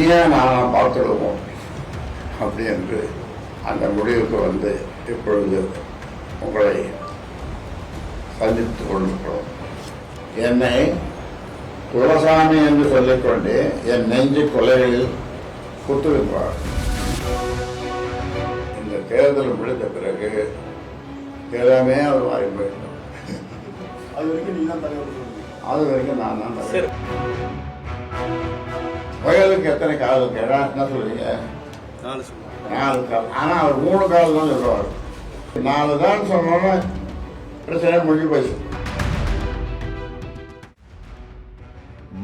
நீயே நானா பார்த்துடுவோம் அப்படி என்று அந்த முடிவுக்கு வந்து இப்பொழுது உங்களை சந்தித்துக் கொண்டிருக்கிறோம். என்னை குலசாமி என்று சொல்லிக்கொண்டு என் நெஞ்சு கொலைகளில் குத்துவிப்பார். இந்த தேர்தல் முடிந்த பிறகு எல்லாமே அவர் மாறி போயிடும். அது வரைக்கும் நான் தான் தலைவர். வயலுக்கு எத்தனை காலம் கேட்டா என்ன சொல்லுவீங்க? 4 கால். ஆனால் அவர் 3 கால் தான் சொல்லுவார். 4 தான் சொன்னோன்னா பிரச்சனை முடிஞ்சு போச்சு.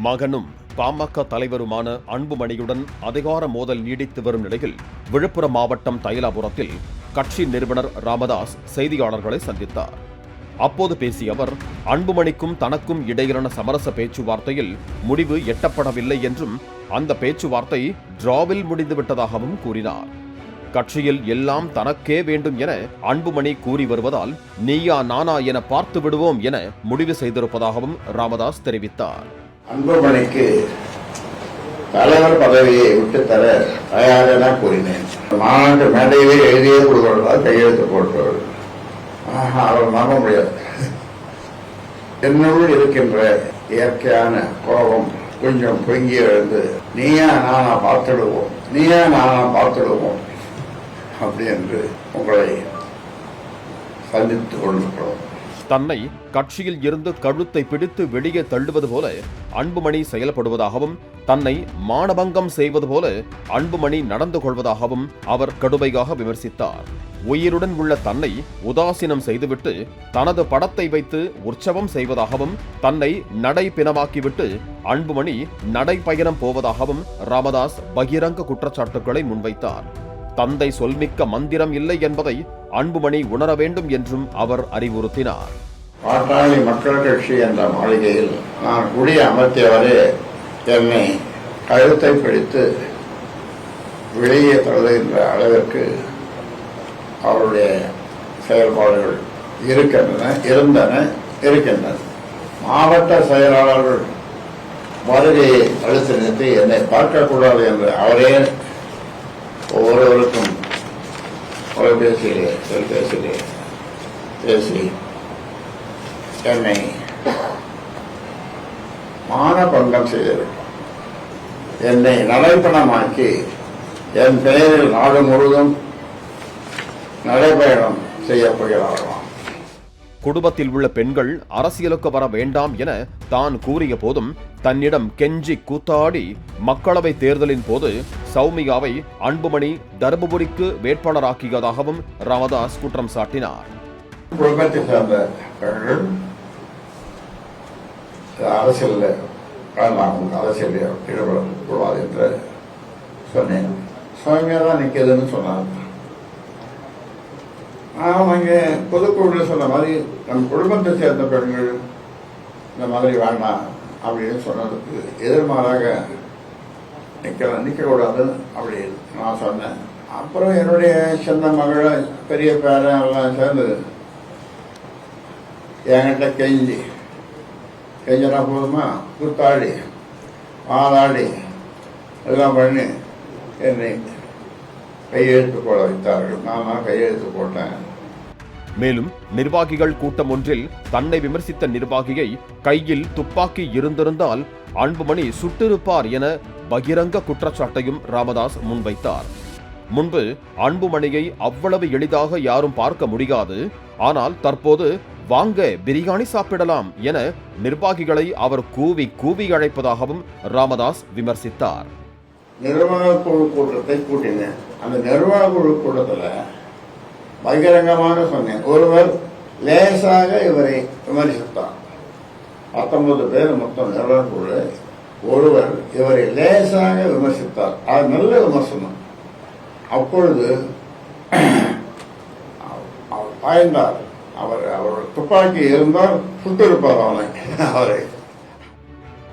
மகனும் பாமக தலைவருமான அன்புமணியுடன் அதிகார மோதல் நீடித்து வரும் நிலையில் விழுப்புரம் மாவட்டம் தைலாபுரத்தில் கட்சி நிறுவனர் ராமதாஸ் செய்தியாளர்களை சந்தித்தார். அப்போது பேசிய அவர், அன்புமணிக்கும் தனக்கும் இடையிலான சமரச பேச்சுவார்த்தையில் முடிவு எட்டப்படவில்லை என்றும் அந்த பேச்சுவார்த்தை டிராவில் முடிந்துவிட்டதாகவும் கூறினார். கட்சியில் எல்லாம் தனக்கே வேண்டும் என அன்புமணி கூறி வருவதால் நீயா நானா என பார்த்து விடுவோம் என முடிவு செய்திருப்பதாகவும் ராமதாஸ் தெரிவித்தார். அன்புமணிக்கு தலைவர் பதவியை விட்டுத்தர தயாரென கூறினேன். மாநாட்டு மேடையிலே எழுதியே கொடுக்கிறதால் கையெழுத்து போட்டவர். அவர் நம்ப முடியாது. என்னுள் இருக்கின்ற இயற்கையான கோபம் கொஞ்சம் பொங்கி எழுந்து நீயா நானா பார்த்துடுவோம் அப்படி என்று உங்களை சந்தித்துக் கொண்டிருக்கிறோம். தன்னை கட்சியில் இருந்து கழுத்தை பிடித்து வெளியே தள்ளுவது போல அன்புமணி செயல்படுவதாகவும் தன்னை மானபங்கம் செய்வது போல அன்புமணி நடந்து கொள்வதாகவும் அவர் கடுமையாக விமர்சித்தார். உயிருடன் உள்ள தன்னை உதாசீனம் செய்துவிட்டு தனது படத்தை வைத்து உற்சவம் செய்வதாகவும் தன்னை நடை பிணமாக்கிவிட்டு அன்புமணி நடைபயணம் போவதாகவும் ராமதாஸ் பகிரங்க குற்றச்சாட்டுகளை முன்வைத்தார். தந்தை சொல்மிக்க மந்திரம் இல்லை என்பதை அன்புமணி உணர வேண்டும் என்றும் அவர் அறிவுறுத்தினார். பாட்டாளி மக்கள் கட்சி என்ற மாளிகையில் நான் குடி அமர்த்தியவரே என்னை கழுத்தை பிடித்து வெளியே தள்ளுகின்ற அளவிற்கு அவருடைய செயல்பாடுகள் இருக்கின்றன. மாவட்ட செயலாளர்கள் வருகையை அழுத்தி நிறுத்தி என்னை பார்க்கக்கூடாது என்று அவரே ஒவ்வொருவருக்கும் தொலைபேசியிலே பேசி என்னை மானபங்கம் செய்திருக்கிறார். என்னை நடைபயணமாக்கி என் பெயரில் நாடு முழுவதும் நடைபயணம் செய்யப் போகிறார்களாம். குடும்பத்தில் உள்ள பெண்கள் அரசியலுக்கு வர வேண்டாம் என தான் கூறிய போதும் தன்னிடம் கெஞ்சி கூத்தாடி மக்களவை தேர்தலின் போது சௌமியாவை அன்புமணி தர்மபுரிக்கு வேட்பாளராக்கியதாகவும் ராமதாஸ் குற்றம் சாட்டினார். குடும்பத்தை சேர்ந்த பெண்கள் அரசியல் ஈடுபடக்கூடாது என்று சொன்னேன். சௌமியா தான் நிற்கிறதுன்னு சொன்னார். அவங்க பொதுக்குழுவில் சொன்ன மாதிரி நம் குடும்பத்தை சேர்ந்த பெண்கள் இந்த மாதிரி வேண்டாம் அப்படின்னு சொன்னதுக்கு எதிர்மாறாக நிற்கக்கூடாது அப்படின்னு நான் சொன்னேன். அப்புறம் என்னுடைய சின்ன மகளை பெரிய பேரன் எல்லாம் சேர்ந்து என்கிட்ட கெஞ்சினா போதுமா கூத்தாடி வாதாடி எல்லாம் பண்ணி என்னை கையெழுத்து போட வைத்தார்கள். நான் கையெழுத்து போட்டேன். மேலும் நிர்வாகிகள் கூட்டம் ஒன்றில் தன்னை விமர்சித்த நிர்வாகியை கையில் துப்பாக்கி இருந்திருந்தால் அன்புமணி சுட்டிருப்பார் என பகிரங்க குற்றச்சாட்டையும் ராமதாஸ் முன்வைத்தார். முன்பு அன்புமணியை அவ்வளவு எளிதாக யாரும் பார்க்க முடியாது, ஆனால் தற்போது வாங்க பிரியாணி சாப்பிடலாம் என நிர்வாகிகளை அவர் கூவி கூவி அழைப்பதாகவும் ராமதாஸ் விமர்சித்தார். நிர்வாக குழு கூட்டத்தை கூட்டினேன். அந்த நிர்வாக குழு கூட்டத்தில் பகிரங்கமாக சொன்னேன். ஒருவர் லேசாக இவரை விமர்சித்தார். 19 பேர் மொத்தம் நிர்வாக குழு. ஒருவர் இவரை லேசாக விமர்சித்தார். அது நல்ல விமர்சனம். அப்பொழுது அவர் பாய்ந்தார். அவர் துப்பாக்கி இருந்தால் சுட்டிருப்பார் அவரை.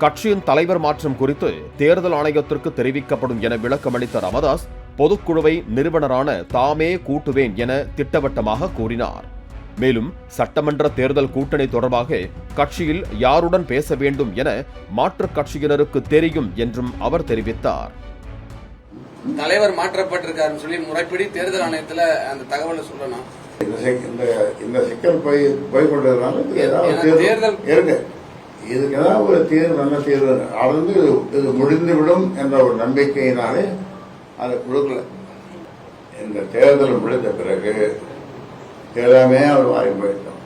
கட்சியின் தலைவர் மாற்றம் குறித்து தேர்தல் ஆணையத்திற்கு தெரிவிக்கப்படும் என விளக்கமளித்த ராமதாஸ் பொதுக்குழுவை நிறுவனரான தாமே கூட்டுவேன் என திட்டவட்டமாக கூறினார். மேலும் சட்டமன்ற தேர்தல் கூட்டணி தொடர்பாக கட்சியில் யாருடன் பேச வேண்டும் என மாற்றுக் கட்சியினருக்கு தெரியும் என்றும் அவர் தெரிவித்தார். தலைவர் மாற்றப்பட்டிருக்காருன்னு சொல்லி முறைப்படி தேர்தல் ஆணையத்துல அந்த தகவலை சொல்லணும். இந்த சிக்கல் போய் கொண்டதுனால ஏதாவது தேர்தல் இருக்கு. இதுக்கு ஏதாவது ஒரு தீர்வு, நல்ல தீர்வு அளந்து இது முடிந்துவிடும் என்ற ஒரு நம்பிக்கையினாலே அதை கொடுக்கல. இந்த தேர்தல் முடிந்த பிறகு எல்லாமே அவர் வாங்கி போயிட்டோம்.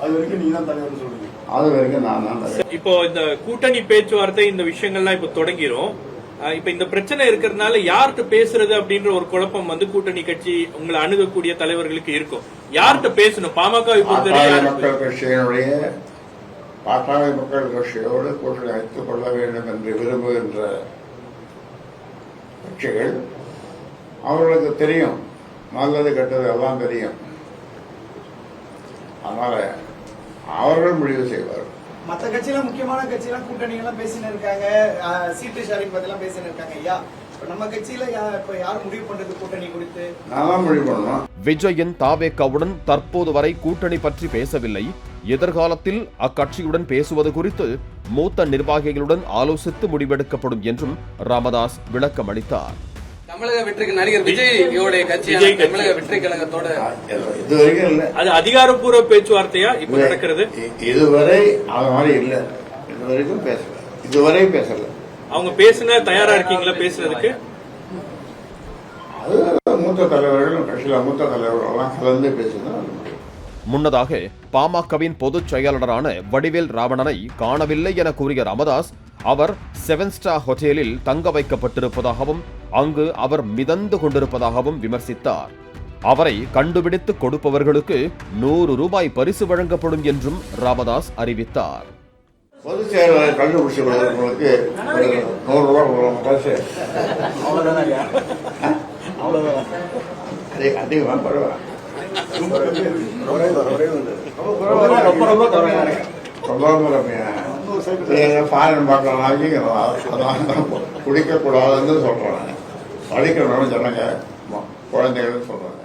அது வரைக்கும் நீங்க தான் தலைவர் சொல்றீங்க. அது வரைக்கும் நான் தான். இப்போ இந்த கூட்டணி பேச்சுவார்த்தை இந்த விஷயங்கள்லாம் இப்ப தொடங்கிரும். இப்ப இந்த பிரச்சனை இருக்கிறதுனால யார்கிட்ட பேசுறது அப்படின்ற ஒரு குழப்பம் வந்து கூட்டணி கட்சி உங்களை அணுகக்கூடிய தலைவர்களுக்கு இருக்கும். யார்கிட்ட பேசணும்? பாமகவை பொறுத்தவரை மக்கள் கட்சியினுடைய பாட்டாளி மக்கள் கட்சியோடு கூட்டணி வைத்துக் கொள்ள வேண்டும் என்று விரும்புகின்ற கட்சிகள் அவர்களுக்கு தெரியும், நல்லது கெட்டது எல்லாம் தெரியும். அதனால அவர்கள் முடிவு செய்வார்கள். மற்ற கட்சியில முக்கியமான கட்சியெல்லாம் கூட்டணி எல்லாம் பேசின்னு இருக்காங்க, சீட்டு ஷேரிங் பத்தி எல்லாம் பேசின்னு இருக்காங்க. ஐயா, நம்ம கட்சியில இப்ப யார் முடிவு பண்றது கூட்டணி குறித்து? நான் முடிவு பண்ணணும். விஜயின் தாவேகாவுடன் தற்போது வரை கூட்டணி பற்றி பேசவில்லை. எதிர்காலத்தில் அக்கட்சியுடன் பேசுவது குறித்து மூத்த நிர்வாகிகளுடன் ஆலோசித்து முடிவெடுக்கப்படும் என்றும் ராமதாஸ் விளக்கம் அளித்தார். தமிழக வெற்றிக்கு நடிகர் விஜய் கட்சி தமிழக வெற்றி கழகத்தோட இதுவரைக்கும் இல்ல. அது அதிகாரப்பூர்வ பேச்சுவார்த்தையா இப்ப நடக்கிறது? இதுவரை அது மாதிரி இல்ல. இதுவரைக்கும் பேசல. இதுவரை பேசல. அவங்க பேசுன தயாரா இருக்கீங்களா பேசுறதுக்கு? அது மூத்த தலைவர்கள், கட்சியில மூத்த தலைவர்கள் எல்லாம் கலந்து பேசுதான். முன்னதாக பாமகவின் பொதுச் செயலாளரான வடிவேல் ராவணனை காணவில்லை என கூறிய ராமதாஸ், அவர் 7 ஸ்டார் ஹோட்டலில் தங்க வைக்கப்பட்டிருப்பதாகவும் அங்கு அவர் மிதந்து கொண்டிருப்பதாகவும் விமர்சித்தார். அவரை கண்டுபிடித்து கொடுப்பவர்களுக்கு 100 ரூபாய் பரிசு வழங்கப்படும் என்றும் ராமதாஸ் அறிவித்தார். பொதுச் செயலாளர் கண்டுபிடிச்சு கொடுக்கிறவங்களுக்கு 100 ரூபாய் பரிசு. அதிகமா பரவாயில்ல. குடிக்க கூடாதுன்னு சொல்றாங்க. படிக்கணும்னு சொன்னாங்க, குழந்தைகள் சொல்றாங்க.